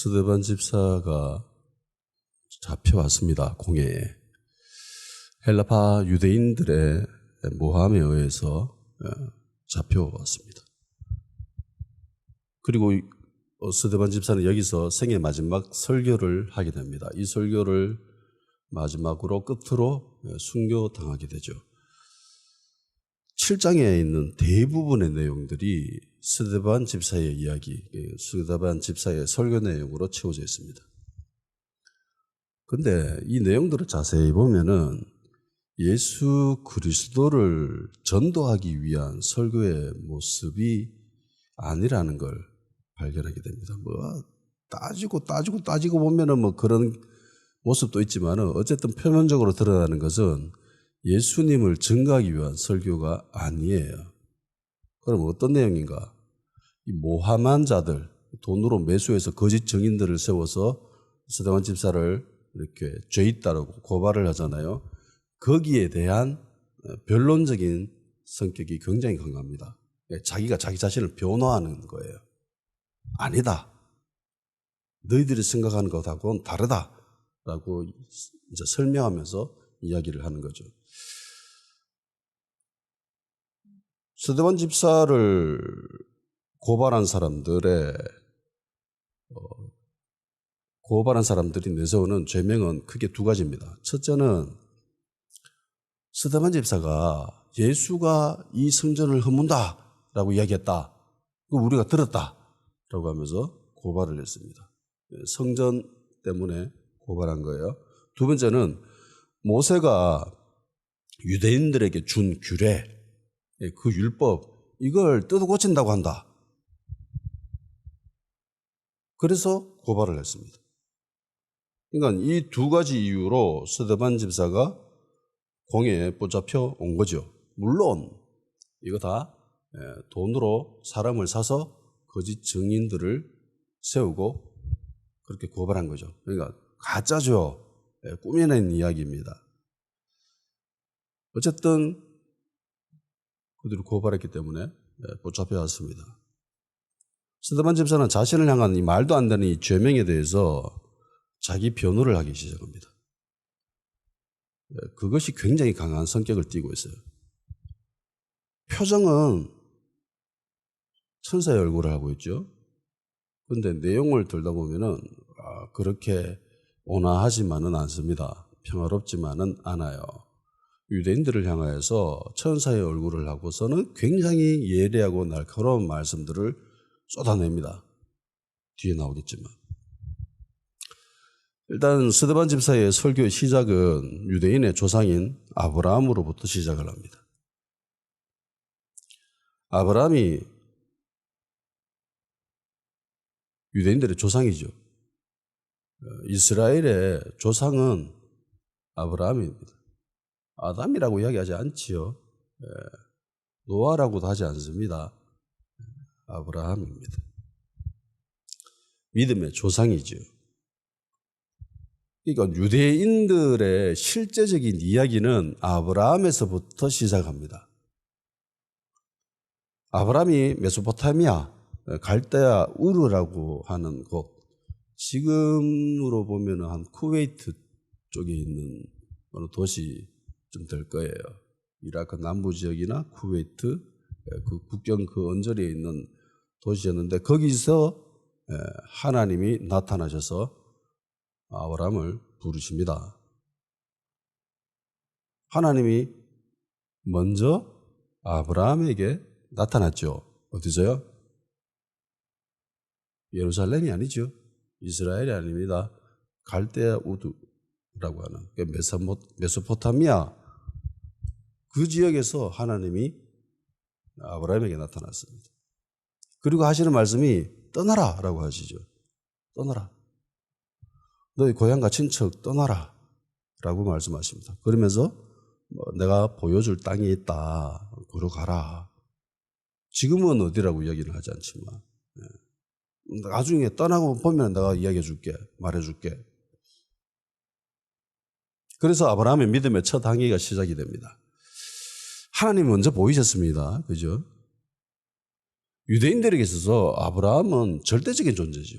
스데반 집사가 잡혀왔습니다. 공회에. 헬라파 유대인들의 모함에 의해서 잡혀왔습니다. 그리고 스데반 집사는 여기서 생애 마지막 설교를 하게 됩니다. 이 설교를 마지막으로 끝으로 순교당하게 되죠. 7장에 있는 대부분의 내용들이 스데반 집사의 이야기, 스데반 집사의 설교 내용으로 채워져 있습니다. 그런데 이 내용들을 자세히 보면은 예수 그리스도를 전도하기 위한 설교의 모습이 아니라는 걸 발견하게 됩니다. 따지고 보면은 그런 모습도 있지만은 어쨌든 표면적으로 드러나는 것은 예수님을 증거하기 위한 설교가 아니에요. 그럼 어떤 내용인가? 이 모함한 자들, 돈으로 매수해서 거짓 증인들을 세워서 스데반 집사를 이렇게 죄 있다라고 고발을 하잖아요. 거기에 대한 변론적인 성격이 굉장히 강합니다. 자기가 자기 자신을 변호하는 거예요. 아니다. 너희들이 생각하는 것하고는 다르다라고 이제 설명하면서 이야기를 하는 거죠. 스데반 집사를 고발한 사람들이 내세우는 죄명은 크게 두 가지입니다. 첫째는 스데반 집사가 예수가 이 성전을 허문다라고 이야기했다. 우리가 들었다라고 하면서 고발을 했습니다. 성전 때문에 고발한 거예요. 두 번째는 모세가 유대인들에게 준 규례, 그 율법, 이걸 뜯어 고친다고 한다. 그래서 고발을 했습니다. 그러니까 이 두 가지 이유로 스데반 집사가 공회에 붙잡혀 온 거죠. 물론 이거 다 돈으로 사람을 사서 거짓 증인들을 세우고 그렇게 고발한 거죠. 그러니까 가짜죠. 꾸며낸 이야기입니다. 어쨌든 그들이 고발했기 때문에 붙잡혀 왔습니다. 스데반 집사는 자신을 향한 이 말도 안 되는 이 죄명에 대해서 자기 변호를 하기 시작합니다. 그것이 굉장히 강한 성격을 띠고 있어요. 표정은 천사의 얼굴을 하고 있죠. 그런데 내용을 들다 보면은 그렇게 온화하지만은 않습니다. 평화롭지만은 않아요. 유대인들을 향하여서 천사의 얼굴을 하고서는 굉장히 예리하고 날카로운 말씀들을 쏟아냅니다. 뒤에 나오겠지만. 일단 스데반 집사의 설교의 시작은 유대인의 조상인 아브라함으로부터 시작을 합니다. 아브라함이 유대인들의 조상이죠. 이스라엘의 조상은 아브라함입니다. 아담이라고 이야기하지 않지요. 노아라고도 하지 않습니다. 아브라함입니다. 믿음의 조상이죠. 그러니까 유대인들의 실제적인 이야기는 아브라함에서부터 시작합니다. 아브라함이 메소포타미아, 갈대아 우르라고 하는 곳, 지금으로 보면 한 쿠웨이트 쪽에 있는 어느 도시 좀 될 거예요. 이라크 남부 지역이나 쿠웨이트, 그 국경 그 언저리에 있는 도시였는데 거기서 하나님이 나타나셔서 아브라함을 부르십니다. 하나님이 먼저 아브라함에게 나타났죠. 어디서요? 예루살렘이 아니죠. 이스라엘이 아닙니다. 갈대아 우드라고 하는 메소포타미아 그 지역에서 하나님이 아브라함에게 나타났습니다. 그리고 하시는 말씀이 떠나라라고 하시죠. 떠나라. 너희 고향과 친척 떠나라 라고 말씀하십니다. 그러면서 내가 보여줄 땅이 있다. 그로 가라. 지금은 어디라고 이야기는 하지 않지만 나중에 떠나고 보면 내가 이야기해 줄게. 말해 줄게. 그래서 아브라함의 믿음의 첫 항해가 시작이 됩니다. 하나님이 먼저 보이셨습니다. 그죠? 유대인들에게 있어서 아브라함은 절대적인 존재죠.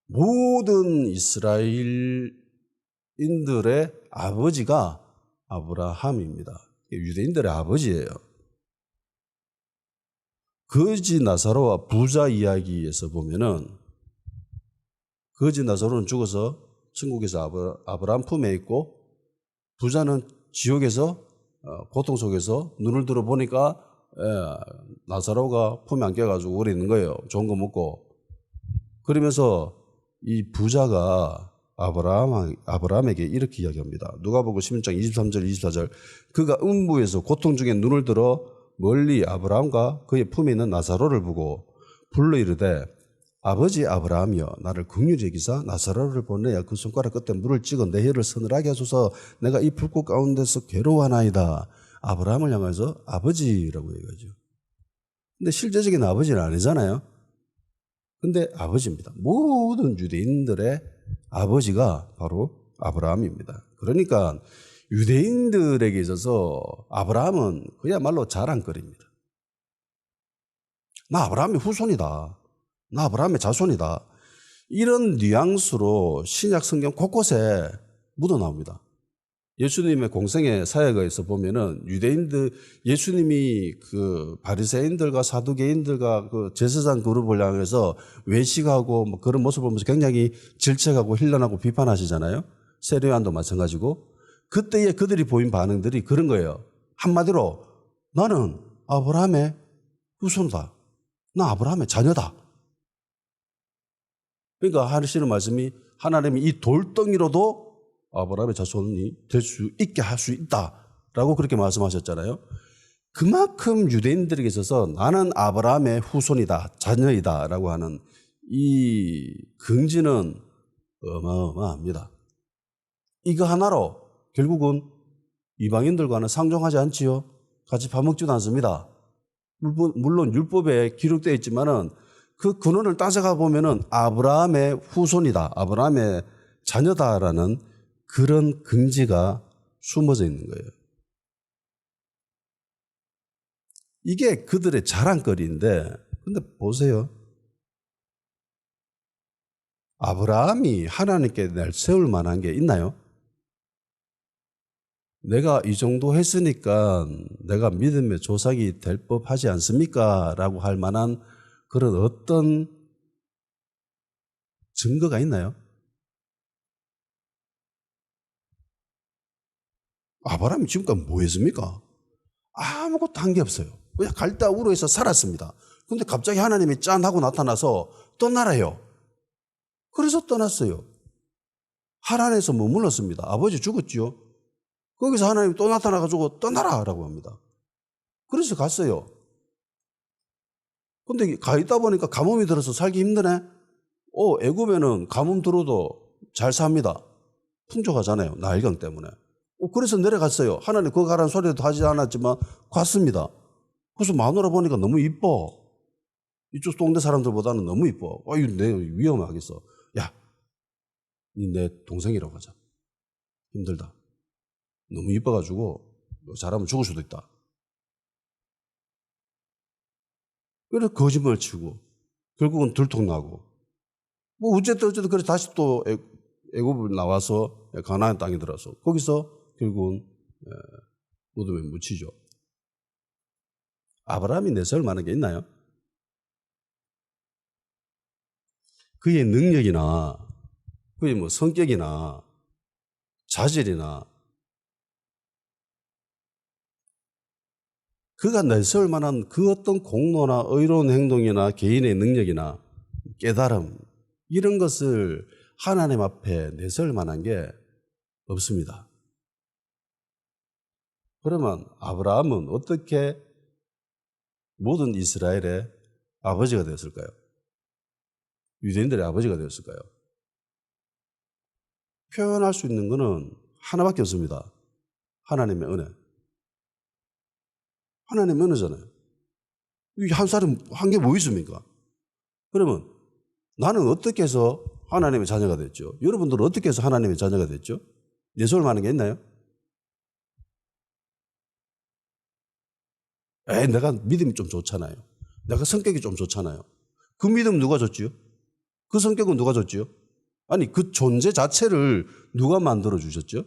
모든 이스라엘인들의 아버지가 아브라함입니다. 유대인들의 아버지예요. 거지 나사로와 부자 이야기에서 보면은 거지 나사로는 죽어서 천국에서 아브라함 품에 있고 부자는 지옥에서 고통 속에서 눈을 들어 보니까 나사로가 품에 안겨가지고 오래 있는 거예요. 좋은 거 먹고. 그러면서 이 부자가 아브라함에게 이렇게 이야기합니다. 누가복음 16장 23절 24절 그가 음부에서 고통 중에 눈을 들어 멀리 아브라함과 그의 품에 있는 나사로를 보고 불러 이르되 아버지 아브라함이여 나를 긍휼히 여기사 나사로를 보내야 그 손가락 끝에 물을 찍어 내 혀를 서늘하게 하소서 내가 이 불꽃 가운데서 괴로워하나이다. 아브라함을 향해서 아버지라고 얘기하죠. 근데 실제적인 아버지는 아니잖아요. 근데 아버지입니다. 모든 유대인들의 아버지가 바로 아브라함입니다. 그러니까 유대인들에게 있어서 아브라함은 그야말로 자랑거리입니다. 나 아브라함의 후손이다. 나 아브라함의 자손이다. 이런 뉘앙스로 신약 성경 곳곳에 묻어나옵니다. 예수님의 공생의 사역에서 보면은 유대인들, 예수님이 그 바리새인들과 사두개인들과 그 제사장 그룹을 향해서 외식하고 뭐 그런 모습을 보면서 굉장히 질책하고 힐난하고 비판하시잖아요. 세례요한도 마찬가지고. 그때에 그들이 보인 반응들이 그런 거예요. 한마디로 나는 아브라함의 후손이다. 나 아브라함의 자녀다. 그러니까 하시는 말씀이 하나님이 이 돌덩이로도 아브라함의 자손이 될 수 있게 할 수 있다라고 그렇게 말씀하셨잖아요. 그만큼 유대인들에게 있어서 나는 아브라함의 후손이다, 자녀이다라고 하는 이 긍지는 어마어마합니다. 이거 하나로 결국은 이방인들과는 상종하지 않지요. 같이 밥 먹지도 않습니다. 물론 율법에 기록되어 있지만은 그 근원을 따져가 보면은 아브라함의 후손이다, 아브라함의 자녀다라는 그런 긍지가 숨어져 있는 거예요. 이게 그들의 자랑거리인데, 근데 보세요. 아브라함이 하나님께 내세울 만한 게 있나요? 내가 이 정도 했으니까 내가 믿음의 조상이 될 법하지 않습니까? 라고 할 만한 그런 어떤 증거가 있나요? 아브라함이 지금까지 뭐 했습니까? 아무것도 한 게 없어요. 그냥 갈대아 우르에서 살았습니다. 근데 갑자기 하나님이 짠 하고 나타나서 떠나라요. 그래서 떠났어요. 하란에서 머물렀습니다. 아버지 죽었지요. 거기서 하나님이 또 나타나가지고 떠나라 라고 합니다. 그래서 갔어요. 근데 가 있다 보니까 가뭄이 들어서 살기 힘드네. 애굽에는 가뭄 들어도 잘 삽니다. 풍족하잖아요. 나일강 때문에. 그래서 내려갔어요. 하나님 거기 가라는 소리도 하지 않았지만 갔습니다. 그래서 마누라 보니까 너무 이뻐. 이쪽 동네 사람들보다는 너무 이뻐. 이거 내 위험하겠어. 야, 니 내 동생이라고 하자. 힘들다. 너무 이뻐가지고 잘하면 죽을 수도 있다. 그래서 거짓말 치고 결국은 들통나고 어쨌든 그래서 다시 또 애굽을 나와서 가나안 땅에 들어서 거기서 결국은 무덤에 묻히죠. 아브라함이 내세울 만한 게 있나요? 그의 능력이나 그의 뭐 성격이나 자질이나 그가 내세울 만한 그 어떤 공로나 의로운 행동이나 개인의 능력이나 깨달음 이런 것을 하나님 앞에 내세울 만한 게 없습니다. 그러면 아브라함은 어떻게 모든 이스라엘의 아버지가 되었을까요? 유대인들의 아버지가 되었을까요? 표현할 수 있는 것은 하나밖에 없습니다. 하나님의 은혜. 하나님의 은혜잖아요. 한 사람 한 게 뭐 있습니까? 그러면 나는 어떻게 해서 하나님의 자녀가 됐죠? 여러분들은 어떻게 해서 하나님의 자녀가 됐죠? 내세울 만한 게 있나요? 내가 믿음이 좀 좋잖아요. 내가 성격이 좀 좋잖아요. 그 믿음 누가 줬지요? 그 성격은 누가 줬지요? 아니, 그 존재 자체를 누가 만들어 주셨죠?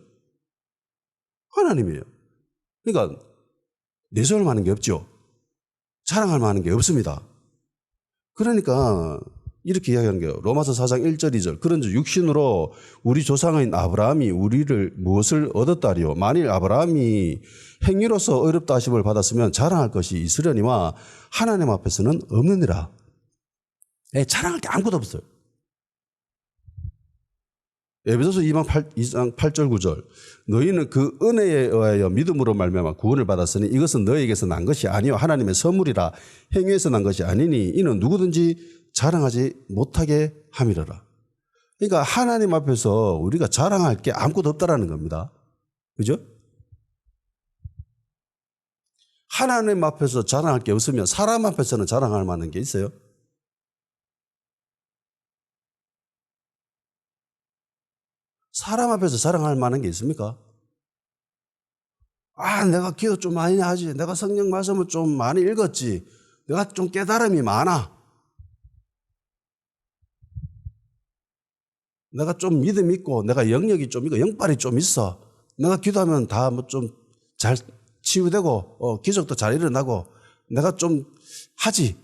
하나님이에요. 그러니까 내세울 만한 게 없죠. 자랑할 만한 게 없습니다. 그러니까 이렇게 이야기하는 거예요. 로마서 4장 1절 2절. 그런즉 육신으로 우리 조상인 아브라함이 우리를 무엇을 얻었다리요? 만일 아브라함이 행위로서 어렵다 하심을 받았으면 자랑할 것이 있으려니와 하나님 앞에서는 없느니라. 자랑할 게 아무것도 없어요. 에베소서 2장 8절 9절. 너희는 그 은혜에 의하여 믿음으로 말미암아 구원을 받았으니 이것은 너희에게서 난 것이 아니요 하나님의 선물이라. 행위에서 난 것이 아니니 이는 누구든지 자랑하지 못하게 함이라라. 그러니까 하나님 앞에서 우리가 자랑할 게 아무것도 없다라는 겁니다. 그죠? 하나님 앞에서 자랑할 게 없으면 사람 앞에서는 자랑할 만한 게 있어요? 사람 앞에서 자랑할 만한 게 있습니까? 내가 기도 좀 많이 하지. 내가 성경 말씀을 좀 많이 읽었지. 내가 좀 깨달음이 많아. 내가 좀 믿음 있고, 내가 영역이 좀 있고, 영빨이 좀 있어. 내가 기도하면 다 뭐 좀 잘 치유되고, 기적도 잘 일어나고, 내가 좀 하지.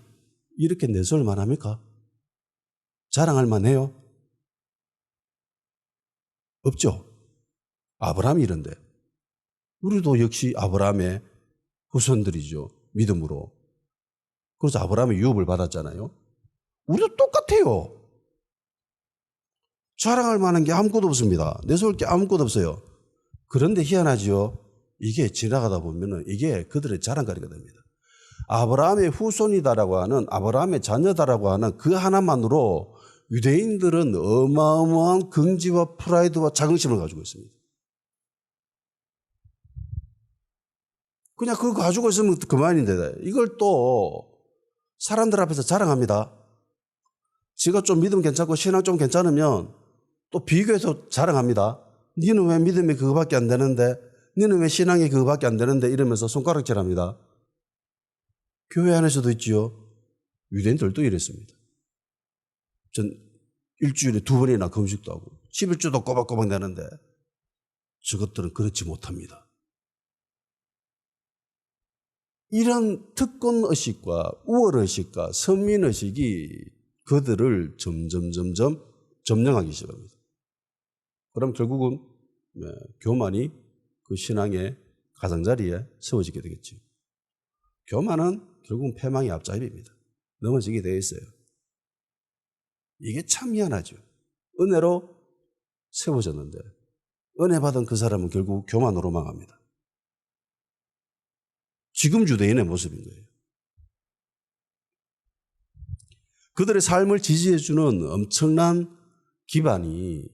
이렇게 내세울 만합니까? 자랑할 만해요? 없죠. 아브라함이 이런데. 우리도 역시 아브라함의 후손들이죠. 믿음으로. 그래서 아브라함의 유업을 받았잖아요. 우리도 똑같아요. 자랑할 만한 게 아무것도 없습니다. 내세울 게 아무것도 없어요. 그런데 희한하지요. 이게 지나가다 보면은 이게 그들의 자랑거리가 됩니다. 아브라함의 후손이다라고 하는, 아브라함의 자녀다라고 하는 그 하나만으로 유대인들은 어마어마한 긍지와 프라이드와 자긍심을 가지고 있습니다. 그냥 그거 가지고 있으면 그만인데 이걸 또 사람들 앞에서 자랑합니다. 지가 좀 믿음 괜찮고 신앙 좀 괜찮으면 또 비교해서 자랑합니다. 니는 왜 믿음이 그거밖에 안 되는데, 니는 왜 신앙이 그거밖에 안 되는데 이러면서 손가락질합니다. 교회 안에서도 있지요. 유대인들도 이랬습니다. 전 일주일에 2번이나 금식도 하고 11주도 꼬박꼬박 내는데 저것들은 그렇지 못합니다. 이런 특권의식과 우월의식과 선민의식이 그들을 점점 점령하기 시작합니다. 그럼 결국은 교만이 그 신앙의 가장자리에 세워지게 되겠죠. 교만은 결국은 패망의 앞잡이입니다. 넘어지게 되어 있어요. 이게 참 미안하죠. 은혜로 세워졌는데 은혜 받은 그 사람은 결국 교만으로 망합니다. 지금 유대인의 모습인 거예요. 그들의 삶을 지지해주는 엄청난 기반이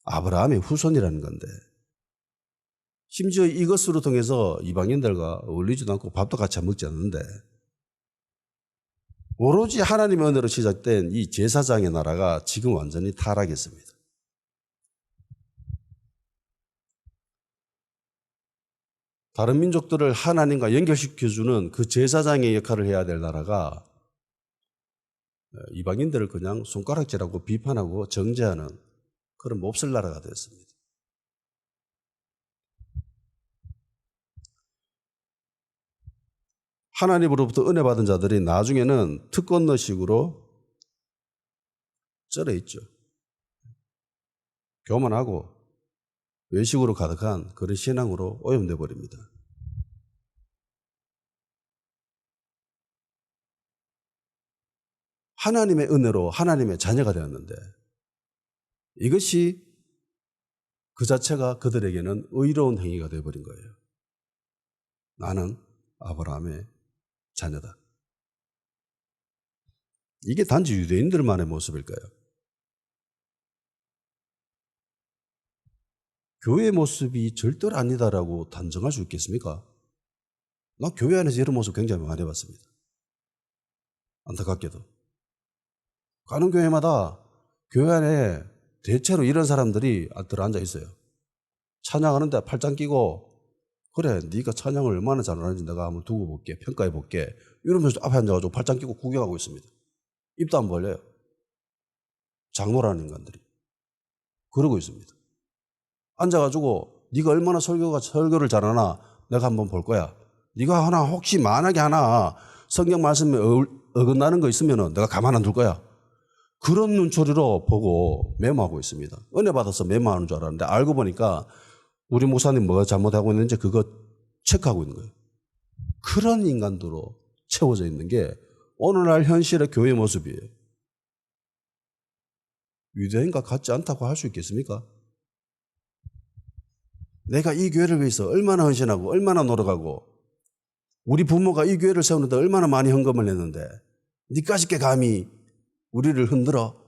아브라함의 후손이라는 건데, 심지어 이것으로 통해서 이방인들과 어울리지도 않고 밥도 같이 먹지 않는데, 오로지 하나님의 은혜로 시작된 이 제사장의 나라가 지금 완전히 타락했습니다. 다른 민족들을 하나님과 연결시켜주는 그 제사장의 역할을 해야 될 나라가 이방인들을 그냥 손가락질하고 비판하고 정죄하는 그런 몹쓸 나라가 되었습니다. 하나님으로부터 은혜 받은 자들이 나중에는 특권의식으로 쩔어 있죠. 교만하고 외식으로 가득한 그런 신앙으로 오염돼 버립니다. 하나님의 은혜로 하나님의 자녀가 되었는데 이것이 그 자체가 그들에게는 의로운 행위가 되어버린 거예요. 나는 아브라함의 자녀다. 이게 단지 유대인들만의 모습일까요? 교회의 모습이 절대로 아니다라고 단정할 수 있겠습니까? 나 교회 안에서 이런 모습 굉장히 많이 봤습니다. 안타깝게도. 가는 교회마다 교회 안에 대체로 이런 사람들이 들어앉아 있어요. 찬양하는데 팔짱 끼고 그래 네가 찬양을 얼마나 잘하는지 내가 한번 두고 볼게, 평가해 볼게 이러면서 앞에 앉아가지고 팔짱 끼고 구경하고 있습니다. 입도 안 벌려요. 장로라는 인간들이. 그러고 있습니다. 앉아가지고 네가 얼마나 설교를 잘하나 내가 한번 볼 거야. 네가 하나 혹시 만약에 하나 성경 말씀에 어긋나는 거 있으면 내가 가만 안 둘 거야. 그런 눈초리로 보고 메모하고 있습니다. 은혜 받아서 메모하는 줄 알았는데 알고 보니까 우리 목사님 뭐가 잘못하고 있는지 그거 체크하고 있는 거예요. 그런 인간들로 채워져 있는 게 오늘날 현실의 교회 모습이에요. 유대인과 같지 않다고 할 수 있겠습니까? 내가 이 교회를 위해서 얼마나 헌신하고 얼마나 노력하고 우리 부모가 이 교회를 세우는데 얼마나 많이 헌금을 했는데 니까짓 게 감히 우리를 흔들어?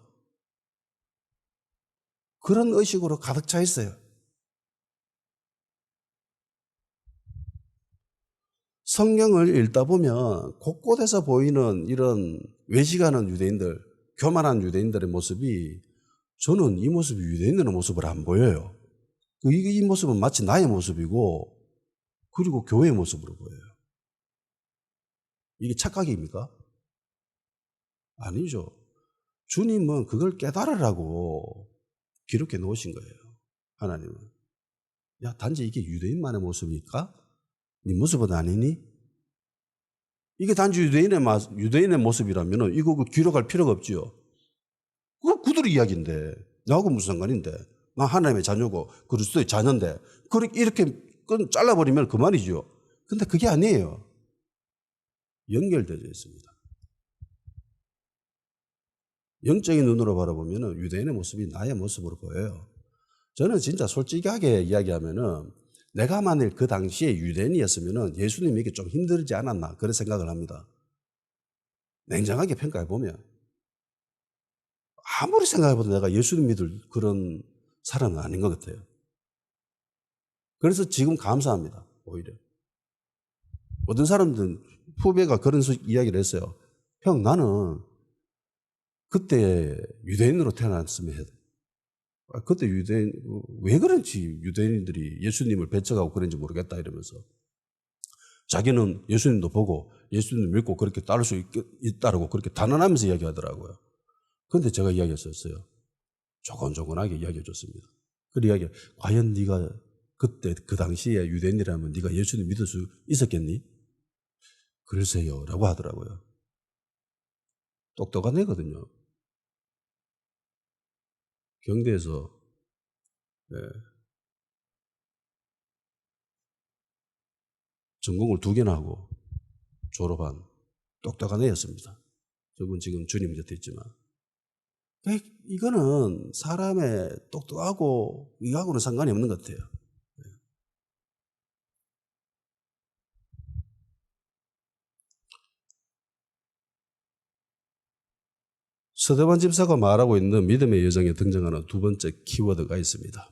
그런 의식으로 가득 차 있어요. 성경을 읽다 보면 곳곳에서 보이는 이런 외식하는 유대인들, 교만한 유대인들의 모습이 저는 이 모습이 유대인들의 모습으로 안 보여요. 이 모습은 마치 나의 모습이고 그리고 교회의 모습으로 보여요. 이게 착각입니까? 아니죠. 주님은 그걸 깨달으라고 기록해 놓으신 거예요. 하나님은. 야, 단지 이게 유대인만의 모습일까? 네 모습은 아니니? 이게 단지 유대인의 모습이라면 이거 기록할 필요가 없지요. 그거 그들의 이야기인데 나하고 무슨 상관인데 나 하나님의 자녀고 그리스도의 자녀인데 이렇게 잘라버리면 그만이죠. 근데 그게 아니에요. 연결되어 있습니다. 영적인 눈으로 바라보면 유대인의 모습이 나의 모습으로 보여요. 저는 진짜 솔직하게 이야기하면은 내가 만일 그 당시에 유대인이었으면 예수님에게 좀 힘들지 않았나 그런 생각을 합니다. 냉정하게 평가해보면 아무리 생각해봐도 내가 예수님 믿을 그런 사람은 아닌 것 같아요. 그래서 지금 감사합니다. 오히려 어떤 사람들은 후배가 그런 이야기를 했어요. 형, 나는 그때 유대인으로 태어났으면 해. 그때 왜 그런지 유대인들이 예수님을 배척하고 그런지 모르겠다 이러면서 자기는 예수님도 보고 예수님 믿고 그렇게 따를 수 있다라고 그렇게 단언하면서 이야기하더라고요. 그런데 제가 이야기했었어요. 조곤조곤하게 이야기해 줬습니다. 그 이야기, 과연 네가 그때 그 당시에 유대인이라면 네가 예수님 믿을 수 있었겠니? 글쎄요 라고 하더라고요. 똑똑한 애거든요. 경대에서 전공을 2개나 하고 졸업한 똑똑한 애였습니다. 저분 지금 주님 곁에 있지만. 이거는 사람의 똑똑하고 이하고는 상관이 없는 것 같아요. 서대반 집사가 말하고 있는 믿음의 여정에 등장하는 2번째 키워드가 있습니다.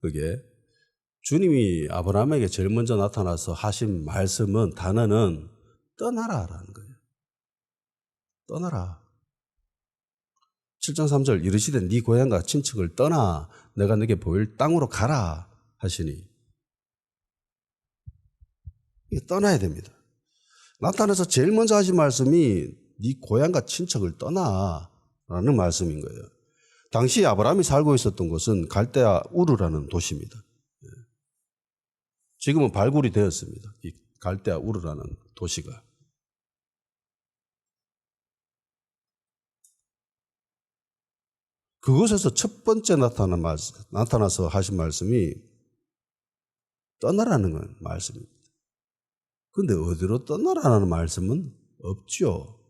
그게 주님이 아브라함에게 제일 먼저 나타나서 하신 단어는 떠나라라는 거예요. 떠나라. 7장 3절 이르시되 네 고향과 친척을 떠나 내가 네게 보일 땅으로 가라 하시니 떠나야 됩니다. 나타나서 제일 먼저 하신 말씀이 네 고향과 친척을 떠나라는 말씀인 거예요. 당시 아브라함이 살고 있었던 곳은 갈대아 우르라는 도시입니다. 지금은 발굴이 되었습니다. 이 갈대아 우르라는 도시가. 그곳에서 첫 번째 나타나서 하신 말씀이 떠나라는 말씀입니다. 그런데 어디로 떠나라는 말씀은 없죠.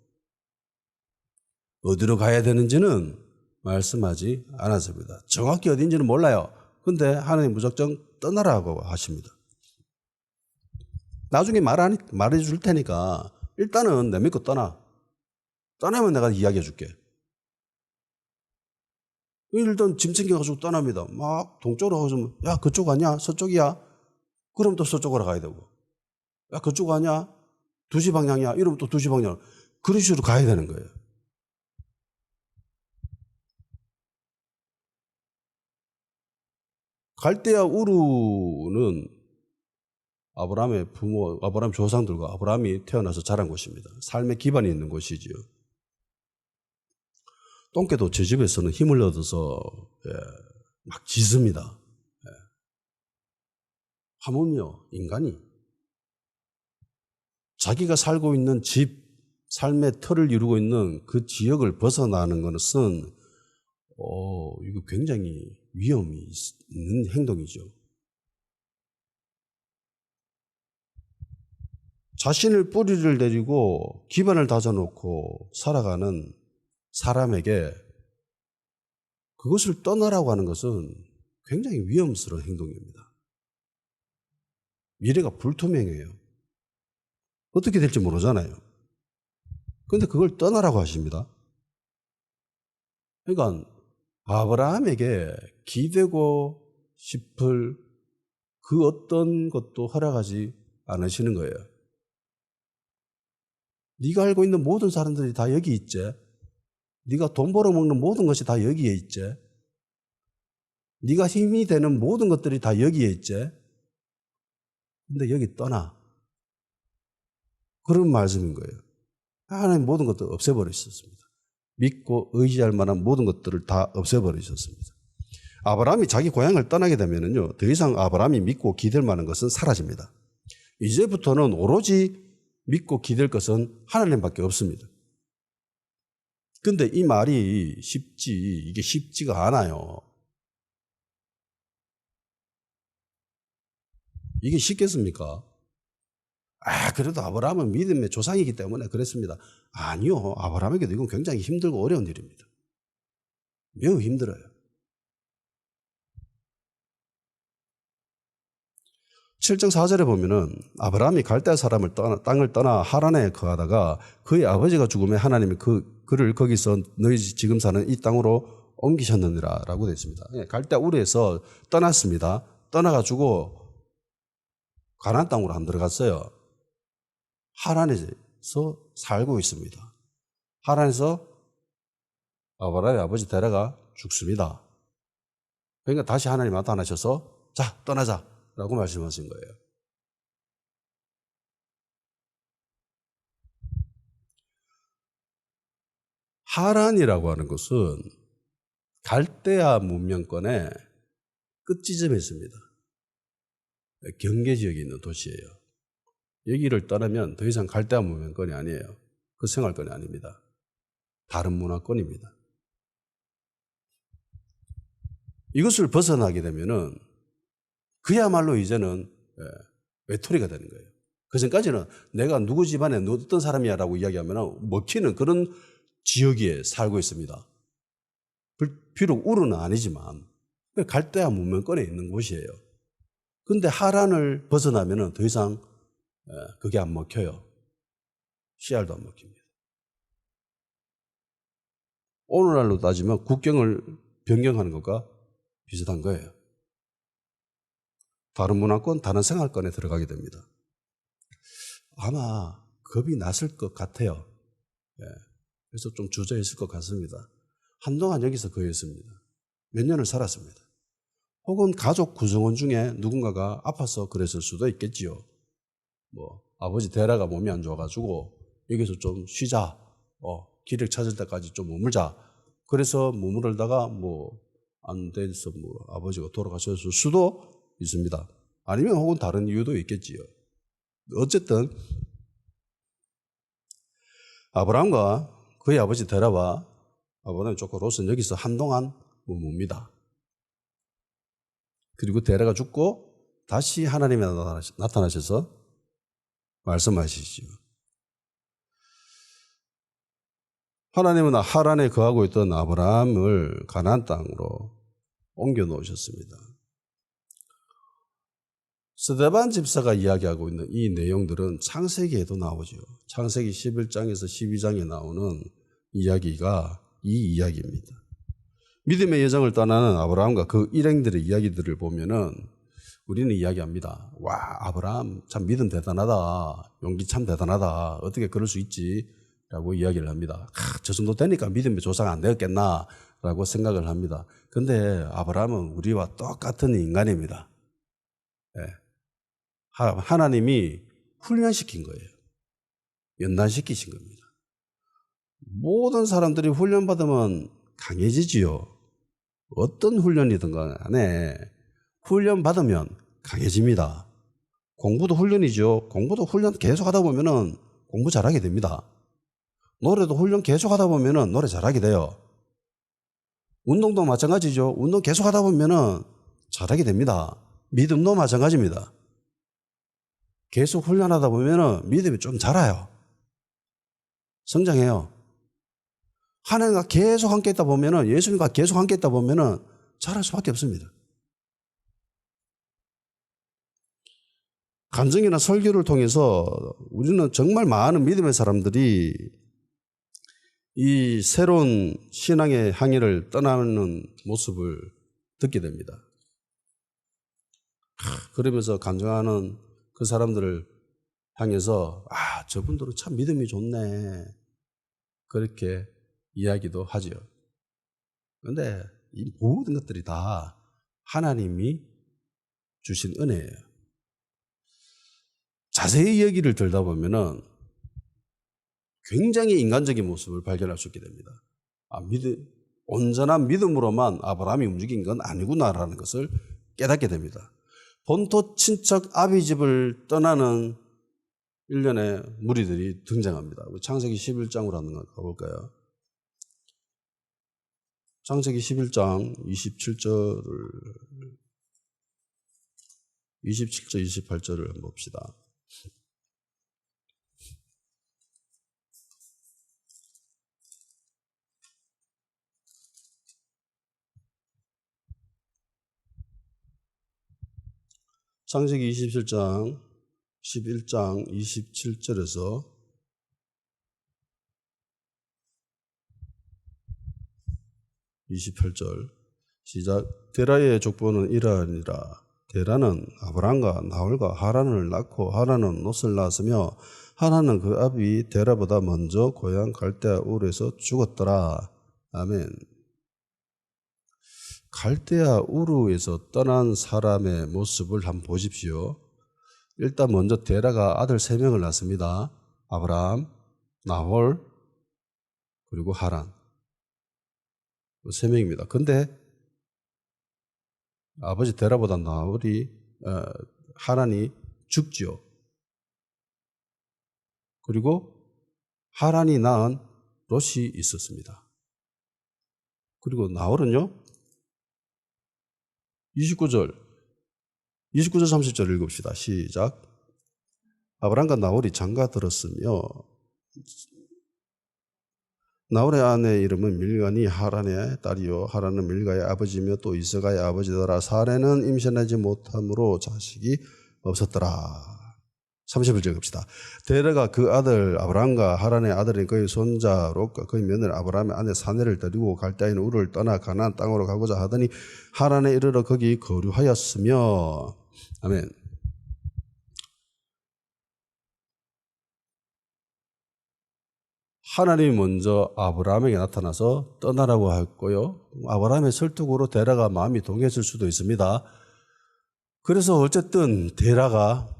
어디로 가야 되는지는 말씀하지 않았습니다. 정확히 어딘지는 몰라요. 그런데 하나님 무작정 떠나라고 하십니다. 나중에 말해 줄 테니까 일단은 내 믿고 떠나. 떠나면 내가 이야기해 줄게. 일단 짐 챙겨가지고 떠납니다. 막 동쪽으로 가서 야 그쪽 아니야? 서쪽이야? 그럼 또 서쪽으로 가야 되고 야 그쪽 아니야? 2시 방향이야? 이러면 또 2시 방향. 그런 식으로 가야 되는 거예요. 갈대아 우르는 아브라함 조상들과 아브라함이 태어나서 자란 곳입니다. 삶의 기반이 있는 곳이지요. 똥개도 저 집에서는 힘을 얻어서 막 짖습니다. 하물며 인간이 자기가 살고 있는 집, 삶의 틀을 이루고 있는 그 지역을 벗어나는 것은 이거 굉장히 위험이 있는 행동이죠. 자신을 뿌리를 내리고 기반을 다져놓고 살아가는 사람에게 그것을 떠나라고 하는 것은 굉장히 위험스러운 행동입니다. 미래가 불투명해요. 어떻게 될지 모르잖아요. 그런데 그걸 떠나라고 하십니다. 그러니까 아브라함에게 기대고 싶을 그 어떤 것도 허락하지 않으시는 거예요. 네가 알고 있는 모든 사람들이 다 여기 있지. 네가 돈 벌어먹는 모든 것이 다 여기에 있지. 네가 힘이 되는 모든 것들이 다 여기에 있지. 근데 여기 떠나. 그런 말씀인 거예요. 하나님 모든 것들 없애버리셨습니다. 믿고 의지할 만한 모든 것들을 다 없애버리셨습니다. 아브라함이 자기 고향을 떠나게 되면요, 더 이상 아브라함이 믿고 기댈 만한 것은 사라집니다. 이제부터는 오로지 믿고 기댈 것은 하나님밖에 없습니다. 근데 이 말이 이게 쉽지가 않아요. 이게 쉽겠습니까? 그래도 아브라함은 믿음의 조상이기 때문에 그랬습니다. 아니요. 아브라함에게도 이건 굉장히 힘들고 어려운 일입니다. 매우 힘들어요. 7장 4절에 보면은 아브라함이 갈대아 사람을 땅을 떠나 하란에 거하다가 그의 아버지가 죽음에 하나님이 그를 거기서 너희 지금 사는 이 땅으로 옮기셨느니라 라고 되어 있습니다. 갈대아 우르에서 떠났습니다. 떠나가지고 가나안 땅으로 안 들어갔어요. 하란에서 살고 있습니다. 하란에서 아브라함의 아버지 데라가 죽습니다. 그러니까 다시 하나님 나타나셔서 자 떠나자 라고 말씀하신 거예요. 하란이라고 하는 것은 갈대아 문명권의 끝지점에 있습니다. 경계 지역에 있는 도시예요. 여기를 떠나면 더 이상 갈대아 문명권이 아니에요. 그 생활권이 아닙니다. 다른 문화권입니다. 이것을 벗어나게 되면은 그야말로 이제는 외톨이가 되는 거예요. 그 전까지는 내가 누구 집안에 어떤 사람이야 라고 이야기하면 먹히는 그런 지역에 살고 있습니다. 비록 우르는 아니지만 갈대아 문명권에 있는 곳이에요. 근데 하란을 벗어나면 더 이상 그게 안 먹혀요. 씨알도 안 먹힙니다. 오늘날로 따지면 국경을 변경하는 것과 비슷한 거예요. 다른 문화권, 다른 생활권에 들어가게 됩니다. 아마 겁이 났을 것 같아요. 그래서 좀 주저했을 것 같습니다. 한동안 여기서 거했습니다. 몇 년을 살았습니다. 혹은 가족 구성원 중에 누군가가 아파서 그랬을 수도 있겠지요. 아버지 데라가 몸이 안 좋아가지고 여기서 좀 쉬자. 기력 찾을 때까지 좀 머물자. 그래서 머무르다가 안 돼서 아버지가 돌아가셨을 수도 있습니다. 아니면 혹은 다른 이유도 있겠지요. 어쨌든 아브라함과 그의 아버지 데라와 아브라함 조카 롯은 여기서 한동안 머뭅니다. 그리고 데라가 죽고 다시 하나님이 나타나셔서 말씀하시죠. 하나님은 하란에 거하고 있던 아브라함을 가나안 땅으로 옮겨 놓으셨습니다. 스데반 집사가 이야기하고 있는 이 내용들은 창세기에도 나오죠. 창세기 11장에서 12장에 나오는 이야기가 이 이야기입니다. 믿음의 여정을 떠나는 아브라함과 그 일행들의 이야기들을 보면은 우리는 이야기합니다. 와, 아브라함 참 믿음 대단하다. 용기 참 대단하다. 어떻게 그럴 수 있지? 라고 이야기를 합니다. 저 정도 되니까 믿음의 조상 안 되었겠나? 라고 생각을 합니다. 근데 아브라함은 우리와 똑같은 인간입니다. 하나님이 훈련시킨 거예요. 연단시키신 겁니다. 모든 사람들이 훈련받으면 강해지지요. 어떤 훈련이든 간에 훈련 받으면 강해집니다. 공부도 훈련이죠. 공부도 훈련 계속 하다 보면은 공부 잘하게 됩니다. 노래도 훈련 계속 하다 보면은 노래 잘하게 돼요. 운동도 마찬가지죠. 운동 계속 하다 보면은 잘하게 됩니다. 믿음도 마찬가지입니다. 계속 훈련하다 보면은 믿음이 좀 자라요. 성장해요. 하나님과 계속 함께 있다 보면은, 예수님과 계속 함께 있다 보면은 자랄 수밖에 없습니다. 간증이나 설교를 통해서 우리는 정말 많은 믿음의 사람들이 이 새로운 신앙의 항해를 떠나는 모습을 듣게 됩니다. 그러면서 간증하는 그 사람들을 향해서 저분들은 참 믿음이 좋네, 그렇게 이야기도 하죠. 그런데 이 모든 것들이 다 하나님이 주신 은혜예요. 자세히 얘기를 들다 보면은 굉장히 인간적인 모습을 발견할 수 있게 됩니다. 온전한 믿음으로만 아브라함이 움직인 건 아니구나라는 것을 깨닫게 됩니다. 본토 친척 아비 집을 떠나는 일련의 무리들이 등장합니다. 창세기 11장으로 한번 가볼까요? 창세기 11장 27절, 28절을 한번 봅시다. 창세기 11장 27절에서 28절 시작. 데라의 족보는 이러하니라. 데라는 아브람과 나홀과 하란을 낳고 하란은 롯을 낳았으며 하란은 그 아비 데라보다 먼저 고향 갈대아 우르에서 죽었더라. 아멘. 갈대아 우르에서 떠난 사람의 모습을 한번 보십시오. 일단 먼저 데라가 아들 3명을 낳습니다. 아브람, 나홀, 그리고 하란. 3명입니다. 근데 아버지 데라보다 하란이 죽죠. 그리고 하란이 낳은 롯이 있었습니다. 그리고 나홀은요, 29절 30절 읽읍시다. 시작. 아브람과 나홀이 장가 들었으며 나홀의 아내 이름은 밀가니 하란의 딸이요 하란은 밀가의 아버지며 또 이스가의 아버지더라. 사레는 임신하지 못함으로 자식이 없었더라. 31절 읽읍시다. 데라가 그 아들 아브람과 하란의 아들인 그의 손자 롯과 그의 며느리 아브람의 아내 사내를 데리고 갈대아인 우르를 떠나 가나안 땅으로 가고자 하더니 하란에 이르러 거기 거류하였으며. 아멘. 하나님이 먼저 아브라함에게 나타나서 떠나라고 했고요. 아브라함의 설득으로 데라가 마음이 동했을 수도 있습니다. 그래서 어쨌든 데라가